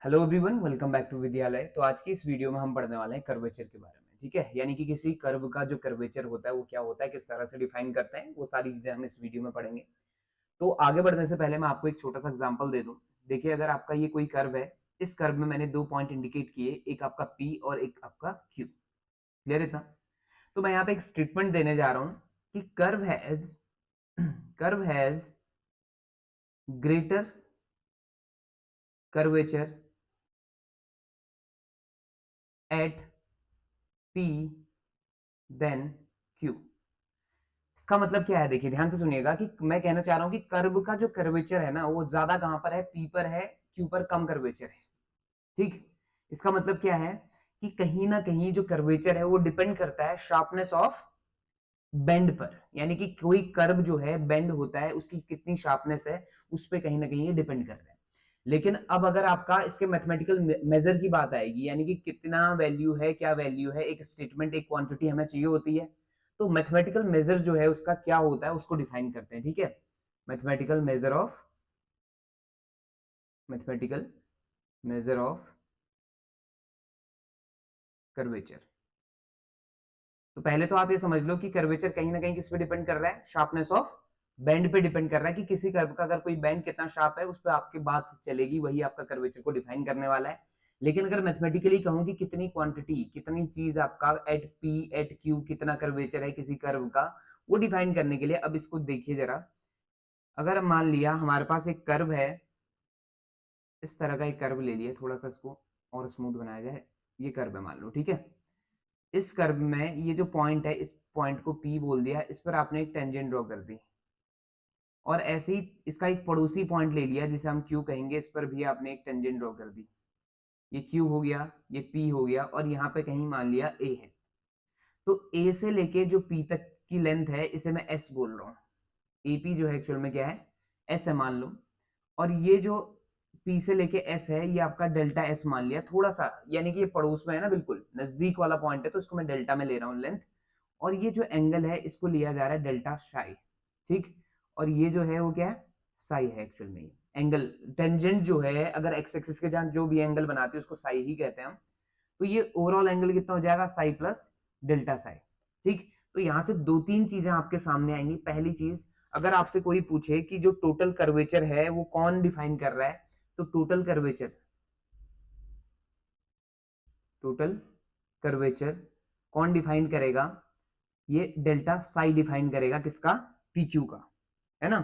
Hello everyone, welcome back to Vidyalaya. तो आज की इस वीडियो में हम पढ़ने वाले हैं कर्वेचर के बारे में। ठीक है, यानी कि किसी कर्व का जो कर्वेचर होता है वो क्या होता है, किस तरह से डिफाइन करते हैं, वो सारी चीजें हम इस वीडियो में पढ़ेंगे। तो आगे बढ़ने से पहले मैं आपको एक छोटा सा एग्जांपल दे दूं। देखिए, अगर आपका ये कोई कर्व है, इस कर्व में मैंने दो पॉइंट इंडिकेट किए, एक आपका पी और एक आपका क्यू। क्लियर इतना? तो मैं यहाँ पे एक स्टेटमेंट देने जा रहा हूं कि curve has greater curvature at P than Q. इसका मतलब क्या है? देखिए ध्यान से सुनिएगा कि मैं कहना चाह रहा हूं कि कर्व का जो कर्वेचर है ना, वो ज्यादा कहां पर है? पी पर है, क्यू पर कम कर्वेचर है। ठीक। इसका मतलब क्या है कि कहीं ना कहीं जो कर्वेचर है वो डिपेंड करता है शार्पनेस ऑफ बेंड पर। यानी कि कोई कर्व जो है बेंड होता है, उसकी कितनी शार्पनेस है उस पर कहीं ना कहीं ये डिपेंड कर रहा है। लेकिन अब अगर आपका इसके मैथमेटिकल मेजर की बात आएगी, यानी कि कितना वैल्यू है, क्या वैल्यू है, एक स्टेटमेंट, एक क्वांटिटी हमें चाहिए होती है, तो मैथमेटिकल मेजर जो है उसका क्या होता है उसको डिफाइन करते हैं। ठीक है, mathematical measure of mathematical measure of curvature. तो पहले तो आप ये समझ लो कि कर्वेचर कहीं ना कहीं किस पे डिपेंड कर रहा है? शार्पनेस ऑफ बेंड पे डिपेंड कर रहा है कि किसी कर्व का अगर कोई बेंड कितना शार्प है उस पर आपकी बात चलेगी, वही आपका कर्वेचर को डिफाइन करने वाला है। लेकिन अगर मैथमेटिकली कहूं कि कितनी क्वांटिटी, कितनी चीज आपका एट पी एट क्यू, कितना कर्वेचर है किसी कर्व का, वो डिफाइन करने के लिए अब इसको देखिए जरा। अगर मान लिया हमारे पास एक कर्व है, इस तरह का एक कर्व ले लिया, थोड़ा सा इसको और स्मूथ बनाया जाए। ये कर्व है मान लो, ठीक है। इस कर्व में ये जो पॉइंट है, इस पॉइंट को P बोल दिया, इस पर आपने एक टेंजेंट ड्रॉ कर दी, और ऐसे ही इसका एक पड़ोसी पॉइंट ले लिया जिसे हम Q कहेंगे, इस पर भी आपने एक टेंजेंट ड्रॉ कर दी। ये Q हो गया, ये P हो गया, और यहाँ पे कहीं मान लिया A है। तो A से लेके जो P तक की लेंथ है इसे मैं S बोल रहा हूँ। AP जो है एक्चुअल में क्या है? S है मान लो। और ये जो P से लेके S है, ये आपका डेल्टा S मान लिया थोड़ा सा, यानी कि ये पड़ोस में है ना, बिल्कुल नजदीक वाला पॉइंट है, तो इसको मैं डेल्टा में ले रहा हूँ लेंथ। और ये जो एंगल है इसको लिया जा रहा है डेल्टा साई। ठीक। और ये जो है वो क्या है? साई है एक्चुअल में। एंगल टेंजेंट जो है, अगर एक्स एक्सिस के जहां जो भी एंगल बनाती है उसको साई ही कहते हैं हम। तो ये ओवरऑल एंगल कितना हो जाएगा? Sai plus delta Sai. ठीक। तो यहां से दो तीन चीजें आपके सामने आएंगी। पहली चीज, अगर आपसे कोई पूछे कि जो टोटल कर्वेचर है वो कौन डिफाइन कर रहा है, तो टोटल कर्वेचर कौन डिफाइन करेगा? ये डेल्टा साई डिफाइन करेगा। किसका? पीक्यू का, है ना।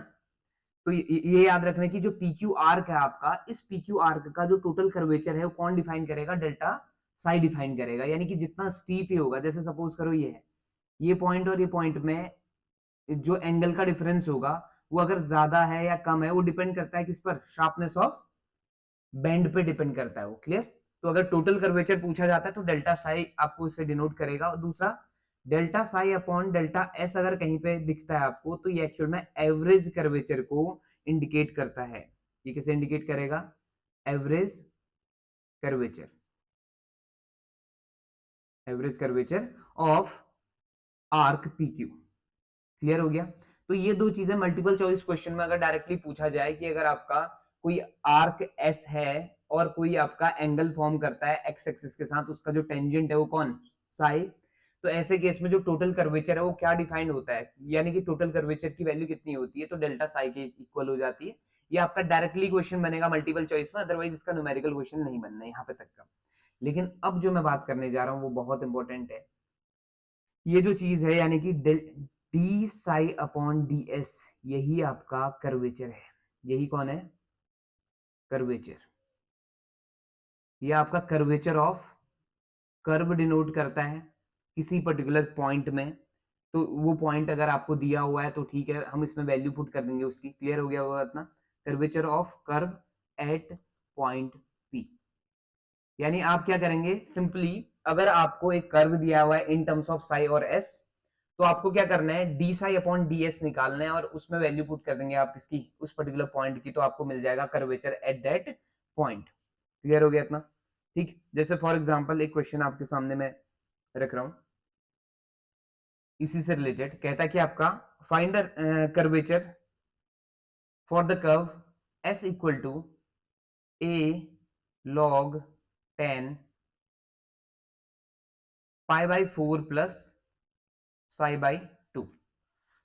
तो ये याद रखना कि जो पीक्यू आर्क है आपका, इस पीक्यू आर्क का जो टोटल कर्वेचर है वो कौन डिफाइन करेगा? डेल्टा साई डिफाइन करेगा। यानी कि जितना स्टीप ही होगा, जैसे सपोज करो ये है, ये पॉइंट और ये पॉइंट में जो एंगल का डिफरेंस होगा वो अगर ज्यादा है या कम है, वो डिपेंड करता है किस पर? शार्पनेस ऑफ बेंड पे डिपेंड करता है वो। क्लियर? तो अगर टोटल कर्वेचर पूछा जाता है तो डेल्टा साई आपको इससे डिनोट करेगा। और दूसरा, delta psi upon delta S अगर कहीं पे दिखता है आपको, तो ये एक्चुअल में एवरेज कर्वेचर को इंडिकेट करता है। ये किसे इंडिकेट करेगा? Average curvature, average curvature of arc P Q. Clear हो गया? तो ये दो चीजें मल्टीपल चॉइस क्वेश्चन में अगर डायरेक्टली पूछा जाए कि अगर आपका कोई आर्क एस है और कोई आपका एंगल फॉर्म करता है एक्स एक्सिस के साथ, उसका जो टेंजेंट है वो कौन? साई। तो ऐसे केस में जो टोटल कर्वेचर है वो क्या डिफाइंड होता है, यानी कि टोटल कर्वेचर की वैल्यू कितनी होती है? तो डेल्टा साई के इक्वल हो जाती है। ये आपका डायरेक्टली क्वेश्चन बनेगा मल्टीपल चॉइस में, अदरवाइज इसका न्यूमेरिकल क्वेश्चन नहीं बनना है यहाँ पे तक का। लेकिन अब जो मैं बात करने जा रहा हूँ वो बहुत इंपॉर्टेंट है। ये जो चीज है, यानी कि D psi upon D S, यही आपका कर्वेचर है। यही कौन है? कर्वेचर। ये आपका कर्वेचर ऑफ कर्व डिनोट करता है किसी पर्टिकुलर पॉइंट में। तो वो पॉइंट अगर आपको दिया हुआ है तो ठीक है, हम इसमें वैल्यू पुट कर देंगे उसकी। क्लियर हो गया होगा इतना? Curvature of curve at point P. यानी आप क्या करेंगे सिंपली, अगर आपको एक कर्व दिया हुआ है इन टर्म्स ऑफ साई और एस, तो आपको क्या करना है? D psi upon D S निकालना है और उसमें वैल्यू पुट कर देंगे आप इसकी, उस पर्टिकुलर पॉइंट की, तो आपको मिल जाएगा curvature at that point. Clear हो गया इतना? ठीक। जैसे फॉर एग्जांपल एक क्वेश्चन आपके सामने मैं रख रहा हूं, इसी से रिलेटेड कहता है कि आपका find the curvature for the curve s equal to a log 10 pi by 4 plus psi by 2।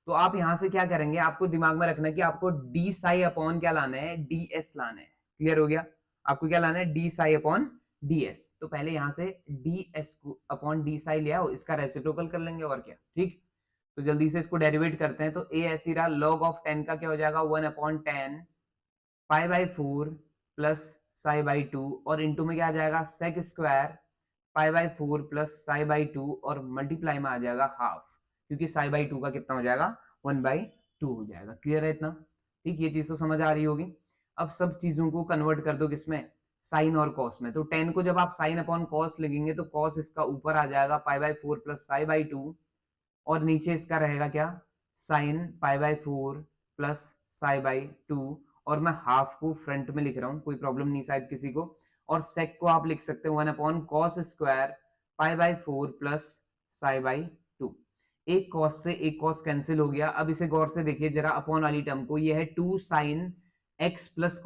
तो आप यहां से क्या करेंगे, आपको दिमाग में रखना है कि आपको डी साई अपॉन क्या लाना है, डी एस लाना है। क्लियर हो गया? आपको क्या लाना है, D psi upon D S. तो पहले यहां से D S upon D Sai ले आओ, इसका रेसिप्रोकल कर लेंगे और क्या। ठीक, तो जल्दी से इसको डेरिवेट करते हैं। तो ए ऐसी रहा, लॉग ऑफ 10 का क्या हो जाएगा, 1 upon 10 pi by 4 plus psi by 2, और इंटू में क्या आ जाएगा, sec square pi by 4 plus psi by 2, और मल्टीप्लाई में आ जाएगा हाफ, क्योंकि साई बाई 2 का कितना हो जाएगा, 1/2 हो जाएगा। क्लियर है इतना? ठीक, ये चीज तो समझ आ रही होगी। अब सब चीजों को कन्वर्ट कर दो किसमें, साइन और कॉस में। तो 10 को जब आप साइन अपॉन कॉस लिखेंगे तो कॉस इसका ऊपर आ जाएगा पाई बाई 4 प्लस साई बाई 2, और नीचे इसका रहेगा क्या, sine pi by 4 plus psi by 2, और मैं हाफ को फ्रंट में लिख रहा हूं, कोई प्रॉब्लम नहीं शायद किसी को। और सेक को आप लिख सकते हो 1 upon cos square pi by 4 plus psi by 2। एक कॉस से एक कॉस कैंसिल हो गया। अब इसे गौर से देखिए जरा, अपॉन वाली टर्म को, ये है 2 sine x plus,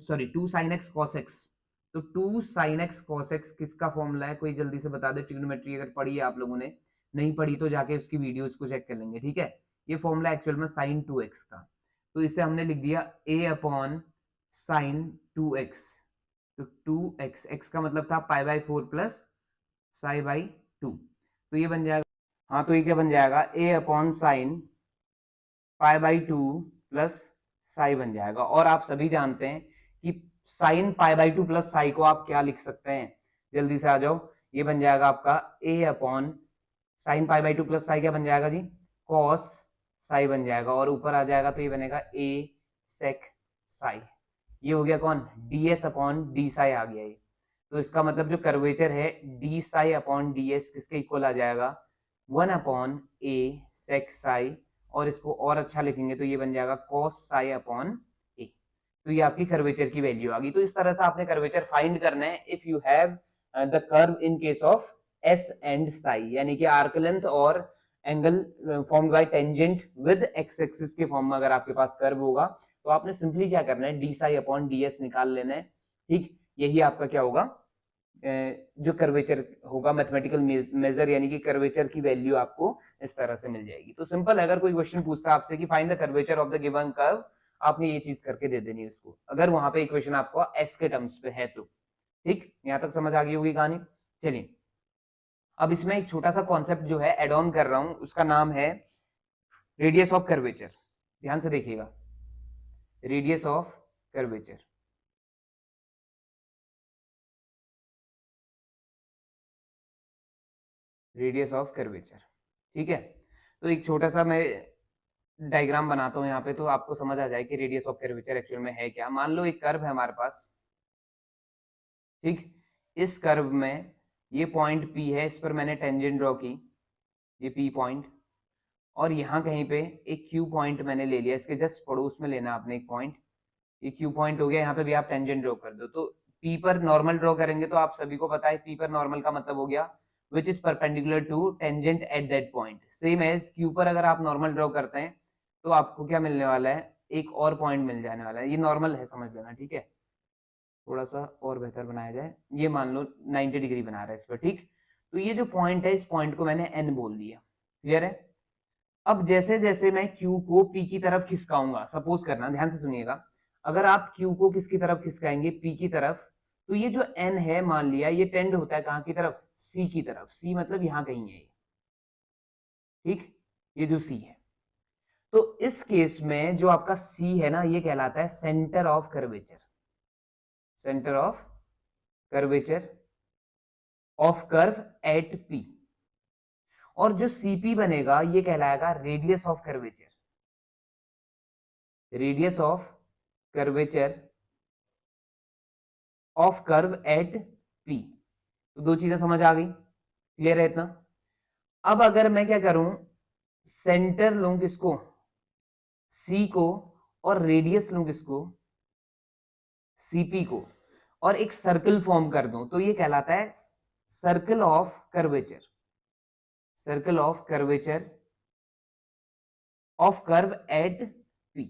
sorry 2 sine x cos x. तो 2 साइन एक्स कॉस एक्स किसका फॉर्मूला है, कोई जल्दी से बता दे। ट्रिग्नोमेट्री अगर पढ़ी है आप लोगों ने, नहीं पढ़ी तो जाके उसकी वीडियोस को चेक कर लेंगे। ठीक है, ये फॉर्मूला एक्चुअल में साइन 2x का। तो इसे हमने लिख दिया a अपॉन साइन 2x। तो 2x, x का मतलब था पाई बाई 4 प्लस साई बाई 2। तो ये बन जाएगा, हाँ तो ये क्या बन जाएगा, a upon sine pi by 2 plus psi बन जाएगा। और आप सभी जानते हैं कि sine pi by 2 plus psi को आप क्या लिख सकते हैं, जल्दी से आ जाओ। ये बन जाएगा आपका a upon sine pi by 2 plus psi, क्या बन जाएगा जी, कॉस साई बन जाएगा, और ऊपर आ जाएगा तो ये बनेगा a सेक साई। ये हो गया कौन, ds अपॉन डी साई आ गया ये। तो इसका मतलब जो कर्वेचर है D psi upon D S किसके इक्वल आ जाएगा, 1 अपॉन a सेक साई, और इसको और अच्छा लिखेंगे तो ये बन जाएगा cos साई अपॉन a। तो ये आपकी कर्वेचर की वैल्यू आ गई। तो इस तरह से आपने कर्वेचर फाइंड करना है if you have the curve in case of S and Sai, यानी कि आर्क लेंथ और angle formed by tangent with x axis के फॉर्म में अगर आपके पास कर्व होगा तो आपने सिंपली क्या करना है, D psi upon D S निकाल लेना है। ठीक, यही आपका क्या होगा, जो कर्वेचर होगा मैथमेटिकल मेजर, यानी कि कर्वेचर की वैल्यू आपको इस तरह से मिल जाएगी। तो सिंपल है, अगर कोई क्वेश्चन पूछता है आपसे कि find the curvature of the given curve, आपने ये चीज करके दे देनी है उसको, अगर वहां पे इक्वेशन आपको एस के टर्म्स पे है तो। ठीक, यहां तक समझ आ गई होगी कहानी। चलिए, अब इसमें एक छोटा सा कॉन्सेप्ट जो है एड ऑन कर रहा हूं, उसका नाम है रेडियस ऑफ कर्वेचर। ध्यान से देखिएगा, radius of curvature. Radius of curvature, ठीक है। तो एक छोटा सा मैं डायग्राम बनाता हूं यहाँ पे, तो आपको समझ आ जाए कि रेडियस ऑफ कर्वेचर एक्चुअल में है क्या। मान लो एक कर्व है हमारे पास, ठीक, इस कर्व में ये पॉइंट P है, इस पर मैंने टेंजेंट ड्रॉ की, ये P पॉइंट, और यहाँ कहीं पे एक Q पॉइंट मैंने ले लिया, इसके जस्ट पड़ोस में लेना आपने एक पॉइंट। ये Q पॉइंट हो गया, यहाँ पे भी आप टेंजेंट ड्रॉ कर दो। तो P पर नॉर्मल ड्रॉ करेंगे तो आप सभी को पता है P पर नॉर्मल का मतलब हो गया which is perpendicular to tangent at that point. Same as Q पर अगर आप नॉर्मल ड्रॉ करते हैं तो आपको क्या मिलने वाला है, एक और पॉइंट मिल जाने वाला है। ये नॉर्मल है, समझ लेना, ठीक है। थोड़ा सा और बेहतर बनाया जाए, ये मान लो 90 डिग्री बना रहा है इस पर, ठीक। तो ये जो पॉइंट है, इस पॉइंट को मैंने n बोल दिया। क्लियर है? अब जैसे जैसे मैं Q को P की तरफ खिसकाऊंगा, सपोज करना, ध्यान से सुनिएगा, अगर आप Q को किसकी तरफ खिसकाएंगे, P की तरफ, तो ये जो n है मान लिया ये टेंड होता है कहाँ की तरफ, C की तरफ। C मतलब यहाँ कहीं है ये, ठीक, ये जो C है। तो इस केस में जो आपका C है ना, ये कहलाता है centre of curvature, centre of curvature of curve at P। और जो CP बनेगा ये कहलाएगा radius of curvature, radius of curvature of curve at P। तो दो चीजें समझ आ गई, क्लियर है इतना। अब अगर मैं क्या करूं, सेंटर लूं किसको, C को, और रेडियस लूं किसको, CP को, और एक सर्कल फॉर्म कर दूं, तो ये कहलाता है circle of curvature, circle of curvature of curve at P।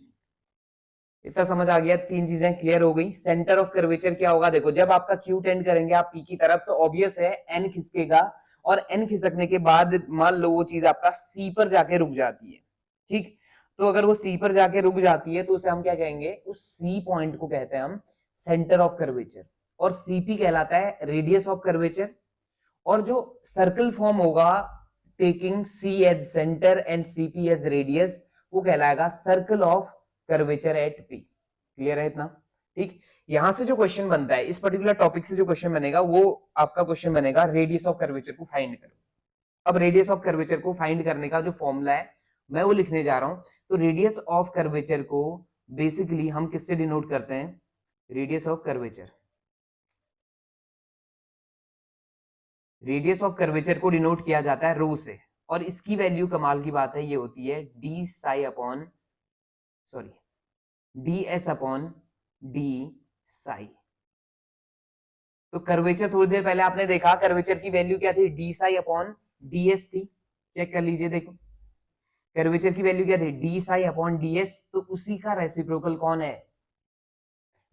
इतना समझ आ गया, तीन चीजें क्लियर हो गई। सेंटर ऑफ कर्वेचर क्या होगा, देखो जब आपका क्यू टेंड करेंगे आप पी की तरफ तो ऑब्वियस है एन खिसकेगा, और एन खिसकने के बाद मान लो वो चीज आपका सी पर जाके रुक जाती है, ठीक। तो अगर वो सी पर जाके रुक जाती है तो उसे हम क्या कहेंगे, उस सी पॉइंट को कहते हैं हम सेंटर ऑफ कर्वेचर, और सीपी कहलाता है रेडियस ऑफ कर्वेचर। और जो सर्कल फॉर्म होगा taking C as centre and CP as radius, वो कहलाएगा circle of curvature at P. Clear है इतना, ठीक। यहां से जो क्वेश्चन बनता है इस पर्टिकुलर टॉपिक से, जो क्वेश्चन बनेगा वो आपका क्वेश्चन बनेगा रेडियस ऑफ कर्वेचर को फाइंड करो। अब रेडियस ऑफ कर्वेचर को फाइंड करने का जो फॉर्मूला है मैं वो लिखने जा रहा हूं। तो रेडियस ऑफ कर्वेचर को बेसिकली हम किससे डिनोट करते हैं, radius of curvature, radius of curvature को डिनोट किया जाता है रो से, और इसकी वैल्यू कमाल की बात है ये होती है D psi upon sorry D S upon D Sai. तो कर्वेचर थोड़ी देर पहले आपने देखा कर्वेचर की वैल्यू क्या थी, D psi upon D S थी। चेक कर लीजिए, देखो कर्वेचर की वैल्यू क्या थी, D psi upon D S, तो उसी का रेसिप्रोकल कौन है,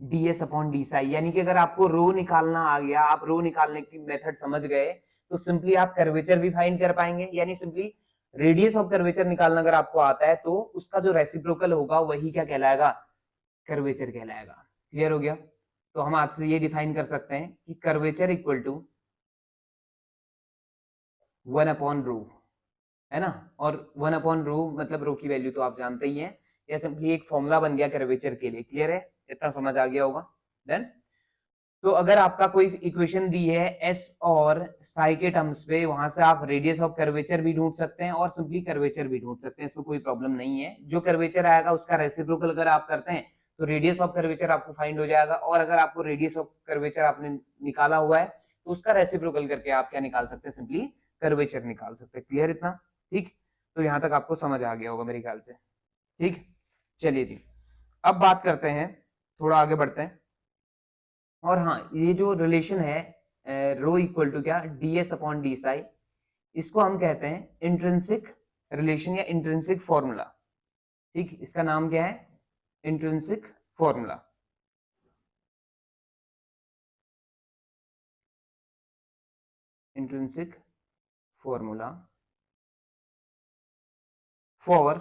ds अपॉन डी साई। यानी कि अगर आपको रो निकालना आ गया, आप रो निकालने की मेथड समझ गए, तो सिंपली आप कर्वेचर भी फाइंड कर पाएंगे। यानी सिंपली रेडियस ऑफ कर्वेचर निकालना अगर आपको आता है तो उसका जो रेसिप्रोकल होगा वही क्या कहलाएगा, कर्वेचर कहलाएगा। क्लियर हो गया। तो हम आज से ये डिफाइन कर सकते हैं कि curvature equal to 1 upon rho, है ना। और 1 अपॉन रो मतलब रो की वैल्यू तो आप जानते ही हैं, यह सिंपली एक फॉर्मूला बन गया कर्वेचर के लिए। क्लियर है, इतना समझ आ गया होगा। देन तो अगर आपका कोई इक्वेशन दी है एस और साई के टर्म्स पे, वहां से आप रेडियस ऑफ कर्वेचर भी ढूंढ सकते हैं और सिंपली कर्वेचर भी ढूंढ सकते हैं, इसमें कोई प्रॉब्लम नहीं है। जो कर्वेचर आएगा उसका रेसिप्रोकल अगर आप करते हैं तो रेडियस ऑफ कर्वेचर आपको फाइंड हो जाएगा, और अगर आपको रेडियस ऑफ कर्वेचर आपने निकाला हुआ है तो उसका रेसिप्रोकल करके आप क्या निकाल सकते हैं, सिंपली कर्वेचर निकाल सकते हैं। क्लियर इतना, ठीक। तो यहां तक आपको समझ आ गया होगा मेरे ख्याल से, ठीक। चलिए जी, अब बात करते हैं, थोड़ा आगे बढ़ते हैं। और हाँ, ये जो रिलेशन है रो इक्वल टू क्या, D S upon D Sai, इसको हम कहते हैं इंट्रिंसिक रिलेशन या इंट्रिंसिक फॉर्मूला, ठीक। इसका नाम क्या है, intrinsic formula. Intrinsic formula for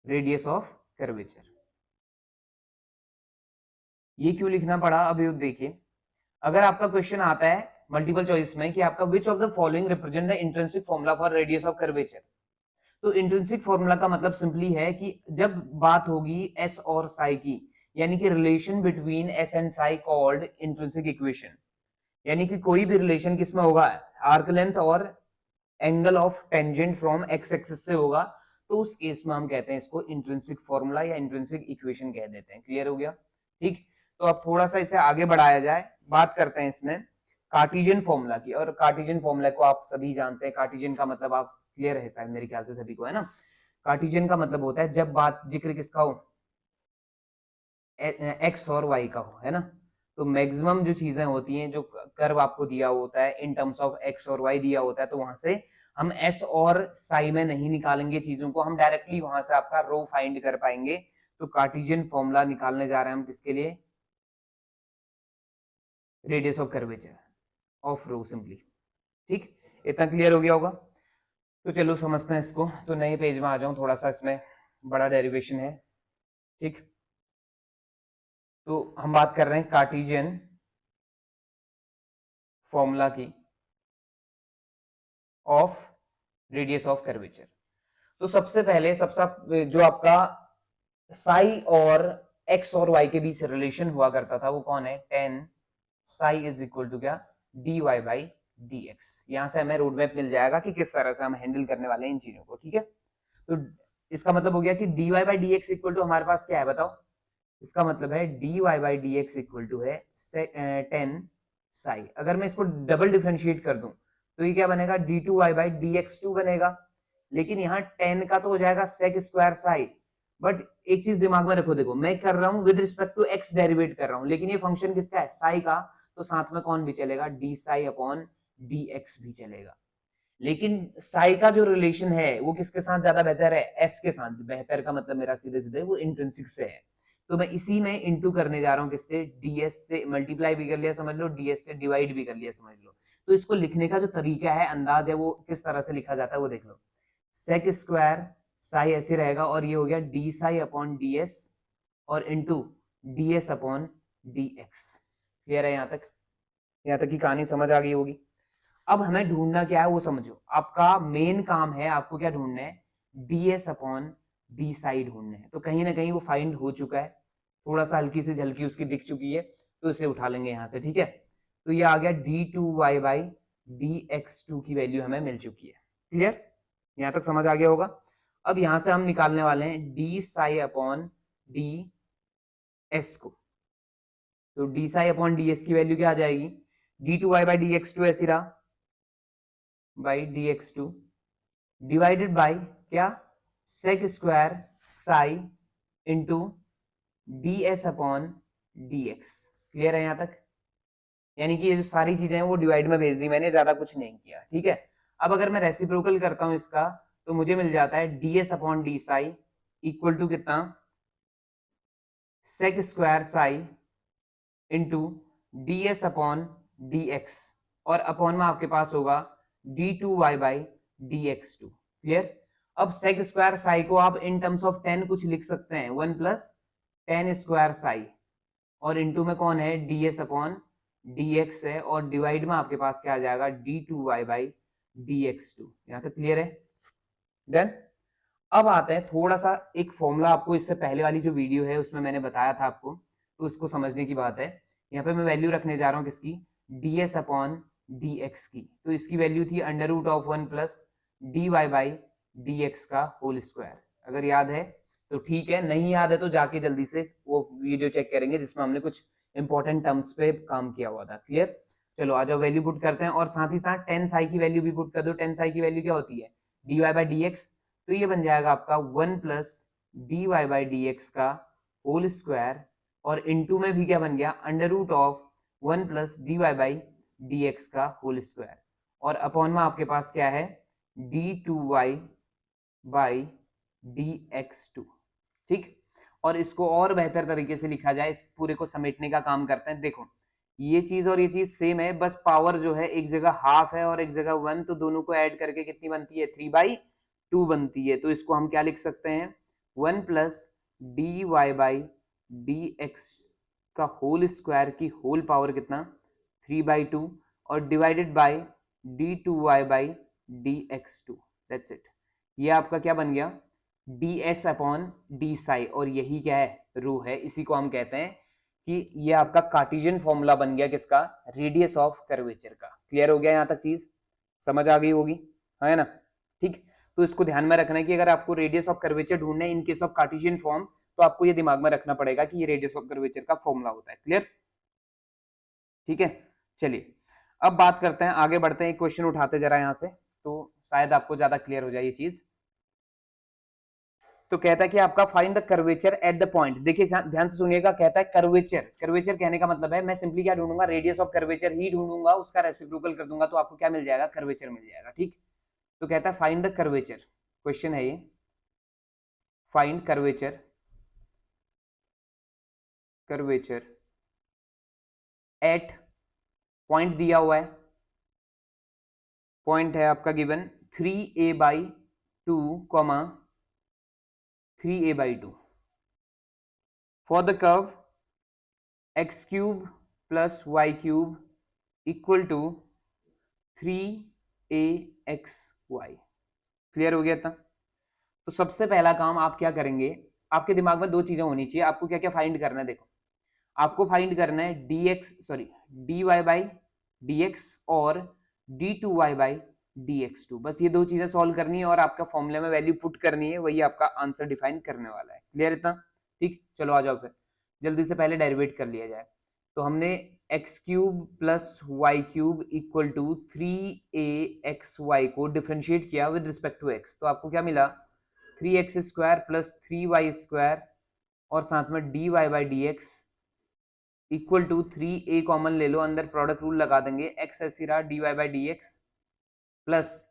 radius of curvature. ये क्यों लिखना पड़ा, अभी देखिए। अगर आपका क्वेश्चन आता है मल्टीपल चॉइस में कि आपका which of the following represent the intrinsic formula for radius of curvature, तो इंट्रिंसिक फॉर्मूला का मतलब सिंपली है कि जब बात होगी एस और साई की, यानी कि relation between S and Sai called intrinsic equation, यानी कि कोई भी रिलेशन किसमें होगा, आर्क लेंथ और angle of tangent from x axis से होगा, तो उस केस में हम कहते हैं इसको इंट्रिंसिक फॉर्मूला या इंट्रिंसिक इक्वेशन कह देते हैं। क्लियर हो गया, ठीक। तो अब थोड़ा सा इसे आगे बढ़ाया जाए, बात करते हैं इसमें कार्टेशियन फॉर्मूला की। और कार्टेशियन फॉर्मूला को आप सभी जानते हैं, कार्टेशियन का मतलब आप क्लियर है शायद, मेरे ख्याल से सभी को, है ना। कार्टेशियन का मतलब होता है जब बात जिक्र किसका हो, एक्स और वाई का हो, है ना। तो मैक्सिमम जो चीजें होती हैं, जो कर्व आपको दिया होता है इन टर्म्स ऑफ एक्स और वाई दिया होता है, तो वहां से हम एस और साई में नहीं निकालेंगे चीजों को, हम डायरेक्टली वहां से आपका रो फाइंड कर पाएंगे। तो कार्टेशियन फॉर्मूला निकालने जा रहे हैं हम किसके लिए, radius of curvature of rho simply, ठीक। इतना क्लियर हो गया होगा। तो चलो समझते हैं इसको। तो नए पेज में आ जाऊं, थोड़ा सा इसमें बड़ा डेरिवेशन है, ठीक। तो हम बात कर रहे हैं कार्टेशियन फॉर्मूला की ऑफ रेडियस ऑफ कर्वेचर। तो सबसे पहले सबसे जो आपका साई और एक्स और वाई के बीच रिलेशन हुआ करता था वो कौन है, tan psi is equal to क्या, D Y by D X. यहां से हमें रोड मैप मिल जाएगा कि किस तरह से हम हैंडल करने वाले हैं इन चीजों को, ठीक है। तो इसका मतलब हो गया कि d Y by D x equal to हमारे पास क्या है बताओ, इसका मतलब है d Y by D x equal to है टेन साई। अगर मैं इसको डबल डिफरेंशिएट कर दूं तो ये क्या बनेगा, d two Y by D x two बनेगा। लेकिन यहाँ टेन का तो हो जाएगा सेक स्क्वायर साई। बट एक चीज दिमाग में रखो, देखो मैं कर रहा हूं with respect to x derivate कर रहा हूं, लेकिन ये फंक्शन किसका है, साई का, तो साथ में कौन भी चलेगा, D psi upon D x भी चलेगा। लेकिन साई का जो रिलेशन है वो किसके साथ ज्यादा बेहतर है, एस के साथ। बेहतर का मतलब मेरा सीधे सीधे वो इंट्रिंसिक से है। तो मैं इसी में इंटू करने जा रहा हूँ किससे, ds से मल्टीप्लाई भी कर लिया समझ लो, ds से डिवाइड भी कर लिया समझ लो। तो इसको लिखने का जो तरीका है, अंदाज है, वो किस तरह से लिखा जाता है वो देख लो। सेक स्क्वायर साई ऐसे रहेगा और ये हो गया D psi upon D S और into D S upon D X. Clear है यहाँ तक? यहाँ तक की कहानी समझ आ गई होगी। अब हमें ढूंढना क्या है वो समझो, आपका मेन काम है, आपको क्या ढूंढना है, D S upon D Sai ढूंढना है। तो कहीं ना कहीं वो फाइंड हो चुका है, थोड़ा सा हल्की सी झलकी उसकी दिख चुकी है, तो इसे उठा लेंगे यहाँ से, ठीक है। तो ये आ गया d two Y by D x two की वैल्यू हमें मिल चुकी है। क्लियर? यहाँ तक समझ आ गया होगा। अब यहाँ से हम निकालने वाले हैं D psi upon D S को। तो D psi upon D S की वैल्यू क्या आ जाएगी, D two Y by D x two ऐसी रहा by D x two divided by क्या, sec square psi into D S upon D X. Clear है यहाँ तक? यानी कि ये जो सारी चीजें हैं वो डिवाइड में भेज दी मैंने, ज्यादा कुछ नहीं किया, ठीक है। अब अगर मैं रेसिप्रोकल करता हूं इसका, तो मुझे मिल जाता है D S upon D psi equal to कितना, sec square psi into D S upon D x और अपॉन में आपके पास होगा D two Y by D x two. Clear? अब सेक स्क्वायर साई को आप इन टर्म्स ऑफ 10 कुछ लिख सकते हैं, 1 प्लस 10 स्क्वायर साई और इंटू में कौन है, D S upon D x है और डिवाइड में आपके पास क्या आ जाएगा, d two Y by D x two. यहाँ तक क्लियर है? डन। अब आते हैं थोड़ा सा एक फॉर्मूला, आपको इससे पहले वाली जो वीडियो है उसमें मैंने बताया था आपको, तो उसको समझने की बात है। यहाँ पे मैं वैल्यू रखने जा रहा हूँ किसकी, d S upon D x की। तो इसकी वैल्यू थी under root of 1 plus d Y by D x का होल स्क्वायर। अगर याद है तो ठीक है, नहीं याद है तो जाके जल्दी से वो वीडियो चेक करेंगे जिसमें हमने कुछ इंपॉर्टेंट टर्म्स पे काम किया हुआ था। क्लियर? चलो आ जाओ, वैल्यू पुट करते हैं और साथ ही साथ टेन साई की वैल्यू भी पुट कर दो। टेन साई की वैल्यू क्या होती है, d Y by D x. तो ये बन जाएगा आपका 1 plus d Y by D x का होल स्क्वायर और इनटू में भी क्या बन गया, under root of 1 plus d Y by D x का होल स्क्वायर और अपॉन में आपके पास क्या है, d two Y by D x two. ठीक, और इसको और बेहतर तरीके से लिखा जाए, इस पूरे को समेटने का काम करते हैं। देखो ये चीज और ये चीज सेम है, बस पावर जो है एक जगह हाफ है और एक जगह 1, तो दोनों को ऐड करके कितनी बनती है, 3/2 बनती है। तो इसको हम क्या लिख सकते हैं, 1 plus d Y by D x का होल स्क्वायर की होल पावर कितना, 3/2 और divided by d two Y by D x two. That's it. ये आपका क्या बन गया, d S upon D psi, और यही क्या है, रो है। इसी को हम कहते हैं कि ये आपका कार्टेशियन फॉर्मूला बन गया किसका, रेडियस ऑफ कर्वेचर का। क्लियर हो गया यहाँ तक, चीज समझ आ गई होगी, है ना? ठीक, तो इसको ध्यान में रखना है कि अगर आपको रेडियस ऑफ कर्वेचर ढूंढना है in case of Cartesian form, तो आपको ये दिमाग में रखना पड़ेगा कि ये रेडियस ऑफ कर्वेचर का फॉर्मूला होता है। क्लियर? ठीक है, चलिए अब बात करते हैं, आगे बढ़ते हैं, एक क्वेश्चन उठाते जरा यहाँ से, तो शायद आपको ज्यादा क्लियर हो जाए ये चीज। तो कहता है कि आपका find the curvature at the point. देखिए ध्यान से सुनिएगा, कहता है कर्वेचर। कर्वेचर कहने का मतलब है मैं सिंपली क्या ढूंढूंगा, रेडियस ऑफ कर्वेचर ही ढूंढूंगा, उसका रेसिप्रोकल कर दूंगा तो आपको क्या मिल जाएगा, कर्वेचर मिल जाएगा। ठीक, तो कहता है फाइंड द कर्वेचर, क्वेश्चन है ये, find curvature, curvature at point दिया हुआ है, पॉइंट है आपका given 3a/2, 3a/2 for the curve x cube plus y cube equal to 3axy। Clear हो गया था? तो सबसे पहला काम आप क्या करेंगे, आपके दिमाग में दो चीजें होनी चाहिए, आपको क्या क्या फाइंड करना है। देखो आपको फाइंड करना है dy बाई dx और d2y बाई dx2। बस ये दो चीजें सॉल्व करनी है और आपका फॉर्मूले में वैल्यू पुट करनी है, वही आपका आंसर डिफाइन करने वाला है। क्लियर इतना? ठीक, चलो आ जाओ फिर जल्दी से, पहले डेरिवेट कर लिया जाए। तो हमने x cube plus y cube equal to 3axy को डिफ्रेंशिएट किया विद रिस्पेक्ट टू x, तो आपको क्या मिला, 3x square plus 3y square और साथ में dy by dx equal to 3a common ले लो, अंदर प्रोडक्ट रूल लगा देंगे, x ऐसी रहा dy by dx plus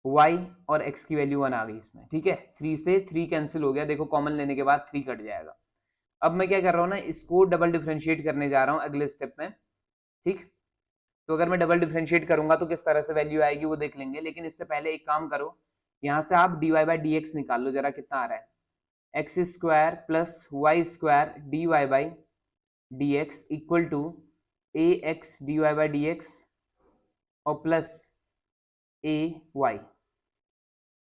y और x की वैल्यू 1 आ गई इसमें। ठीक है, 3 से 3 कैंसिल हो गया, देखो कॉमन लेने के बाद 3 कट जाएगा। अब मैं क्या कर रहा हूँ ना, इसको डबल डिफरेंशिएट करने जा रहा हूँ अगले स्टेप में, ठीक। तो अगर मैं डबल डिफरेंशिएट करूंगा तो किस तरह से वैल्यू आएगी वो देख लेंगे, लेकिन इससे पहले एक काम करो, यहाँ से आप dy बाई डी एक्स निकाल लो जरा, कितना आ रहा है, x square plus y square d Y by D x equal to a x d Y by D x और प्लस ए वाई।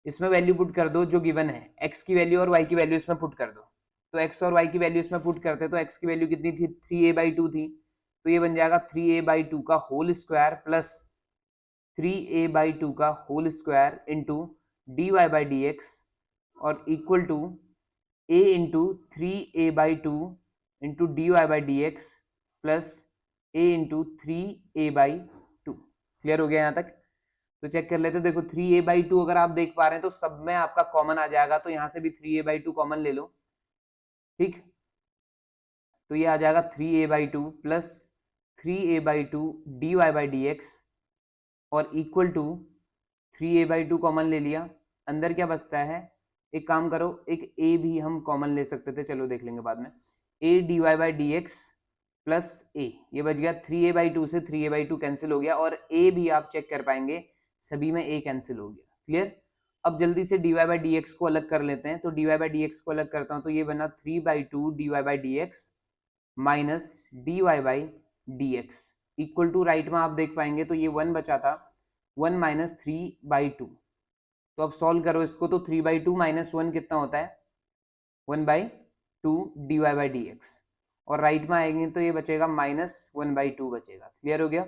इसमें वैल्यू पुट कर दो जो गिवन है, x की वैल्यू और y की वैल्यू इसमें पुट कर दो। तो x और y की वैल्यू इसमें पुट करते तो x की वैल्यू कितनी थी, 3a/2 थी, तो ये बन जाएगा 3a/2 का होल स्क्वायर प्लस 3a/2 का whole square into D Y by D x और equal to a into 3a/2 into D Y by D x plus a into 3a/2। Clear हो गया यहाँ तक? तो चेक कर लेते, देखो 3a/2 अगर आप देख पा रहे हैं तो सब में आपका कॉमन आ जाएगा, तो यहां से भी 3a/2 कॉमन ले लो, ठीक। तो ये आ जाएगा 3a/2 plus 3a/2 d Y by D x और इक्वल टू 3a/2 कॉमन ले लिया, अंदर क्या बचता है, एक काम करो, एक a भी हम कॉमन ले सकते थे, चलो देख लेंगे बाद में, a d Y by D x plus a, ये बच गया 3a/2 से 3a/2 कैंसिल हो गया, और a भी आप चेक कर पाएंगे सभी में a कैंसिल हो गया। क्लियर? अब जल्दी से dy बाई डी एक्स को अलग कर लेते हैं, तो dy बाई डी एक्स को अलग करता हूं तो ये बना 3/2 dy by D x minus dy by D x equal to, right में आप देख पाएंगे तो ये 1 बचा था, 1 माइनस 3/2। तो अब सॉल्व करो इसको, तो 3/2 माइनस 1 कितना होता है, 1/2 dy बाई डी एक्स, और राइट में आएंगे तो ये बचेगा माइनस 1/2 बचेगा। क्लियर हो गया?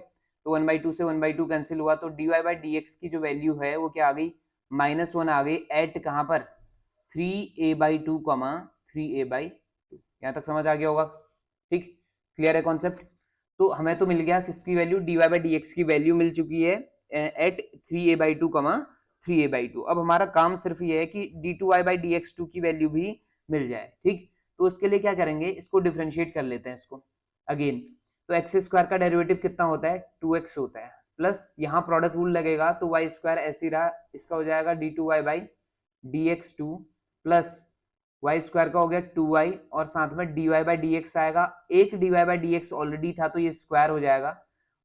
तो 1/2 से 1/2 कैंसिल हुआ, तो dy बाई डी एक्स की जो वैल्यू है वो क्या आ गई, -1 आ गई, एट कहां पर, 3a/2 कॉमा 3a/2। यहां तक समझ आ गया होगा, ठीक, क्लियर है कॉन्सेप्ट? तो हमें तो मिल गया किसकी value, dy by D x की वैल्यू मिल चुकी है एट 3a/2 कॉमा 3a/2। अब हमारा काम सिर्फ ये है कि d2y बाई dx2 की वैल्यू भी मिल जाए, ठीक। तो उसके लिए क्या करेंगे, इसको डिफरेंशिएट कर लेते हैं इसको अगेन। तो एक्स स्क्वायर का डेरिवेटिव कितना होता है, 2x होता है, प्लस यहाँ प्रोडक्ट रूल लगेगा तो वाई स्क्वायर ऐसे ही रहा, इसका हो जाएगा d2y by dx2 plus y square का हो गया 2y और साथ में dy बाई dx आएगा, एक dy बाई dx ऑलरेडी था तो ये स्क्वायर हो जाएगा,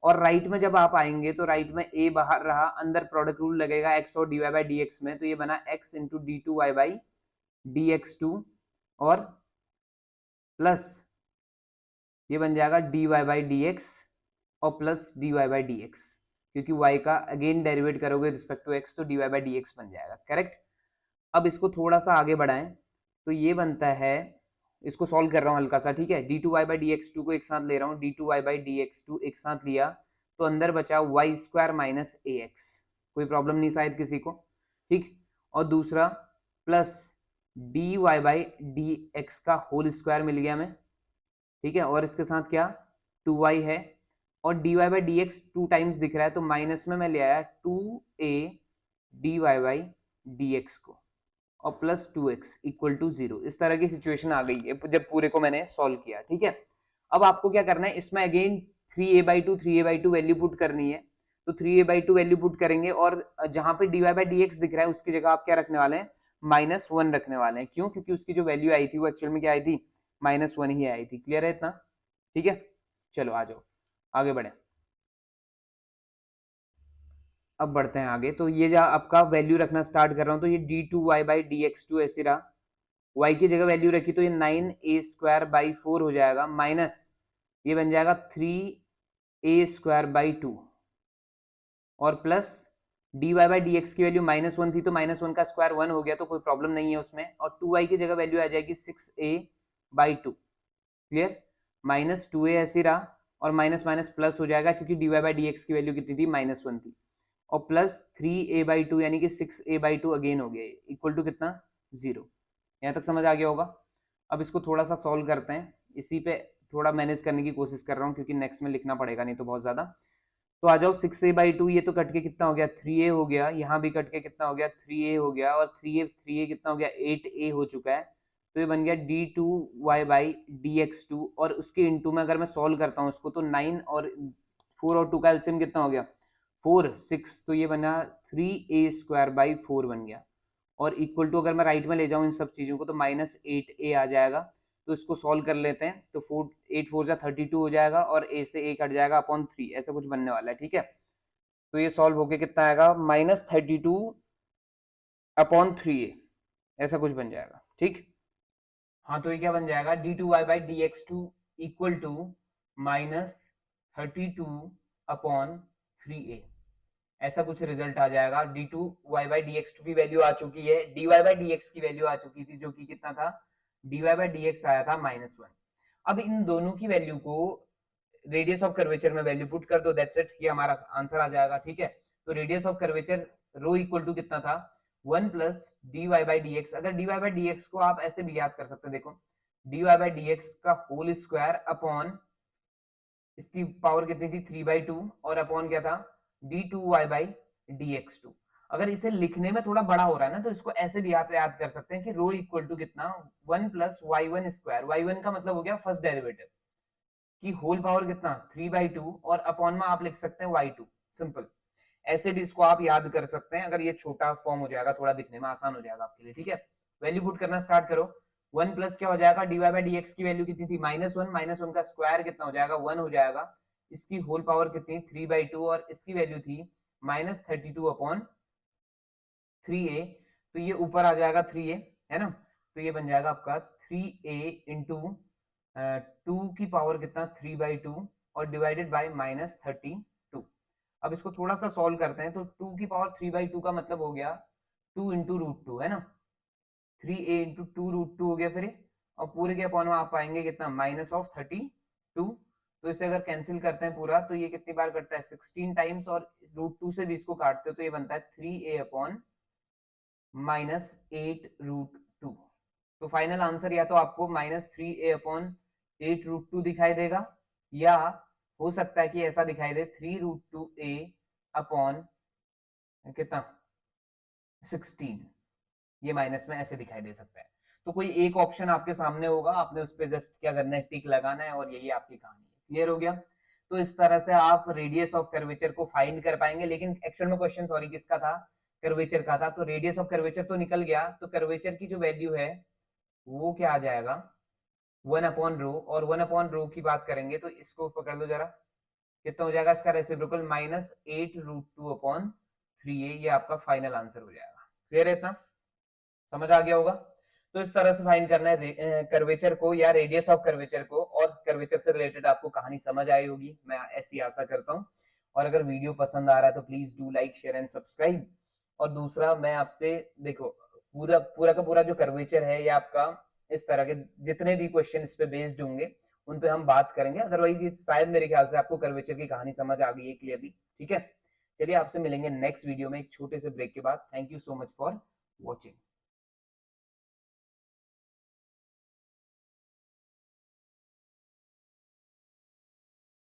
और राइट में जब आप आएंगे तो राइट में a बाहर रहा, अंदर प्रोडक्ट रूल लगेगा x और dy बाई dx में, तो ये बना x into d2y by dx2 और प्लस ये बन जाएगा dy बाई dx और प्लस dy बाई dx, क्योंकि y का अगेन डेरिवेट करोगे रिस्पेक्ट टू x तो dy बाई dx बन जाएगा, करेक्ट। अब इसको थोड़ा सा आगे बढ़ाएं तो ये बनता है, इसको सॉल्व कर रहा हूं हल्का सा, ठीक है, d2y बाई dx2 को एक साथ ले रहा हूं, d2y बाई dx2 एक साथ लिया तो अंदर बचा y स्क्वायर माइनस ax, कोई प्रॉब्लम नहीं शायद किसी को, ठीक। और दूसरा प्लस dy बाई dx का होल स्क्वायर मिल गया हमें, ठीक है, और इसके साथ क्या 2y है, और dy बाई dx 2 टाइम्स दिख रहा है तो माइनस में मैं ले आया 2a dy बाई dx को और प्लस 2x इक्वल टू 0। इस तरह की सिचुएशन आ गई है जब पूरे को मैंने सॉल्व किया, ठीक है। अब आपको क्या करना है, इसमें अगेन 3a/2 वैल्यू पुट करनी है, तो 3a/2 वैल्यू पुट करेंगे, और जहां पे dy बाई dx दिख रहा है उसकी जगह आप क्या रखने वाले हैं, -1 रखने वाले हैं। क्यों? क्योंकि उसकी जो वैल्यू आई थी वो एक्चुअल में क्या आई थी, -1 ही आई थी। क्लियर है इतना? ठीक है, चलो आ जाओ आगे बढ़े। अब बढ़ते हैं आगे, तो ये जो आपका वैल्यू रखना स्टार्ट कर रहा हूं, तो ये d2y बाई dx2 ऐसे रहा, y की जगह वैल्यू रखी तो ये 9a स्क्वायर बाई 4 हो जाएगा, माइनस ये बन जाएगा 3a स्क्वायर बाई 2 और प्लस dy बाई dx की वैल्यू -1 थी तो -1 का स्क्वायर 1 हो गया, तो कोई प्रॉब्लम नहीं है उसमें, और 2y की जगह वैल्यू आ जाएगी 6a बाई 2। क्लियर? -2a ऐसे रहा और माइनस माइनस प्लस हो जाएगा क्योंकि dy बाई dx की वैल्यू कितनी थी, -1 थी, और प्लस 3a/2 यानी कि 6a/2 अगेन हो गया, इक्वल टू कितना, 0। यहाँ तक समझ आ गया होगा। अब इसको थोड़ा सा सॉल्व करते हैं, इसी पे थोड़ा मैनेज करने की कोशिश कर रहा हूँ क्योंकि नेक्स्ट में लिखना पड़ेगा नहीं तो बहुत ज्यादा। तो आ जाओ 6a/2, ये तो कट के कितना हो गया, 3a हो गया, यहाँ भी कट के कितना हो गया, 3a हो गया, और 3a कितना हो गया, 8a हो चुका है, तो ये बन गया d2y बाई dx2, और उसके इंटू में अगर मैं सॉल्व करता हूँ उसको तो 9 और 4 और 2 का एलसीएम कितना हो गया, 4 6, तो ये बना 3a स्क्वायर बाई 4 बन गया, और इक्वल टू अगर मैं राइट में ले जाऊं इन सब चीजों को तो -8a आ जाएगा, तो इसको सॉल्व कर लेते हैं। तो 8 4 जा 32 हो जाएगा और a से a कट जाएगा अपॉन 3, ऐसा कुछ बनने वाला है। ठीक है, तो ये सॉल्व होके कितना आएगा -32 अपॉन 3a, ऐसा कुछ बन जाएगा। ठीक, हाँ तो ये क्या बन जाएगा d2y/dx2 equal to -32 upon 3a, ऐसा कुछ रिजल्ट आ जाएगा। d2y/dx2 की वैल्यू आ चुकी है, dy/dx की वैल्यू आ चुकी थी, जो कि कितना था, dy/dx आया था -1। अब इन दोनों की वैल्यू को रेडियस ऑफ कर्वेचर में वैल्यू पुट कर दो, दैट्स इट, ये हमारा आंसर आ जाएगा। ठीक है, तो radius of curvature rho equal to कितना था, 1 प्लस dy/dx। अगर dy/dx को आप ऐसे भी याद कर सकते हैं, देखो dy/dx का होल स्क्वायर अपॉन इसकी पावर कितनी थी 3/2 और अपॉन क्या था d2y/dx2। अगर इसे लिखने में थोड़ा बड़ा हो रहा है ना, तो इसको ऐसे भी आप याद कर सकते हैं कि रो इक्वल टू कितना 1 प्लस y1 स्क्वायर, y1 का मतलब हो गया फर्स्ट डेरिवेटिव की होल पावर कितना 3/2 और अपॉन में आप लिख सकते हैं y2, सिंपल। ऐसे भी इसको आप याद कर सकते हैं, अगर ये छोटा फॉर्म हो जाएगा, थोड़ा दिखने में आसान हो जाएगा आपके लिए। ठीक है, वैल्यू पुट करना स्टार्ट करो। 1 प्लस क्या हो जाएगा dy/dx की वैल्यू कितनी थी -1, -1 का स्क्वायर कितना हो जाएगा 1 हो जाएगा, इसकी होल पावर कितनी 3/2 और इसकी वैल्यू थी -32 अपॉन 3a, तो ये ऊपर आ जाएगा 3a, है ना, तो ये बन जाएगा आपका 3a इंटू 2 की पावर कितना 3/2 और डिवाइडेड बाय -32। अब इसको थोड़ा सा सॉल्व करते हैं, तो 2 की पावर 3/2 का मतलब हो गया 2 इंटू √2, है ना, 3a इंटू 2 √2 हो गया फिर, और पूरे के अपॉन में आप पाएंगे कितना -32। तो इसे अगर कैंसिल करते हैं पूरा, तो ये कितनी बार करता है 16 टाइम्स, और √2 से भी इसको काटते हो तो ये बनता है 3a अपॉन -8√2। तो फाइनल आंसर या तो आपको -3a अपॉन 8√2 दिखाई देगा, या हो सकता है कि ऐसा दिखाई दे 3√2a अपॉन कितना 16, ये माइनस में ऐसे दिखाई दे सकता है। तो कोई एक ऑप्शन आपके सामने होगा, आपने उस पर जस्ट क्या करना है, टिक लगाना है, और यही आपकी कहानी है। क्लियर हो गया? तो इस तरह से आप रेडियस ऑफ कर्वेचर को फाइंड कर पाएंगे। लेकिन एक्चुअल में क्वेश्चन सॉरी किसका था, कर्वेचर का था। तो रेडियस ऑफ कर्वेचर तो निकल गया, तो कर्वेचर की जो वैल्यू है वो क्या आ जाएगा 1 अपॉन रो, और 1 अपॉन रो की बात करेंगे तो इसको पकड़ लो जरा, कितना हो जाएगा इसका रेसिप्रोकल -8√2 अपॉन 3a, ये आपका फाइनल आंसर हो जाएगा। क्लियर है? इतना समझ आ गया होगा। तो इस तरह से फाइंड करना है कर्वेचर को या रेडियस ऑफ कर्वेचर को, और कर्वेचर से रिलेटेड आपको कहानी समझ आई होगी, मैं ऐसी आशा करता हूँ। और अगर वीडियो पसंद आ रहा है तो please do like share and subscribe. और दूसरा, मैं आपसे देखो पूरा पूरा का पूरा जो कर्वेचर है, या आपका इस तरह के जितने भी क्वेश्चन इस पे बेस्ड होंगे उन पे हम बात करेंगे। अदरवाइज ये शायद मेरे ख्याल से आपको कर्वेचर की कहानी समझ आ गई है क्लियरली। ठीक है, चलिए आपसे मिलेंगे नेक्स्ट वीडियो में एक छोटे से ब्रेक के बाद। Thank you so much for watching.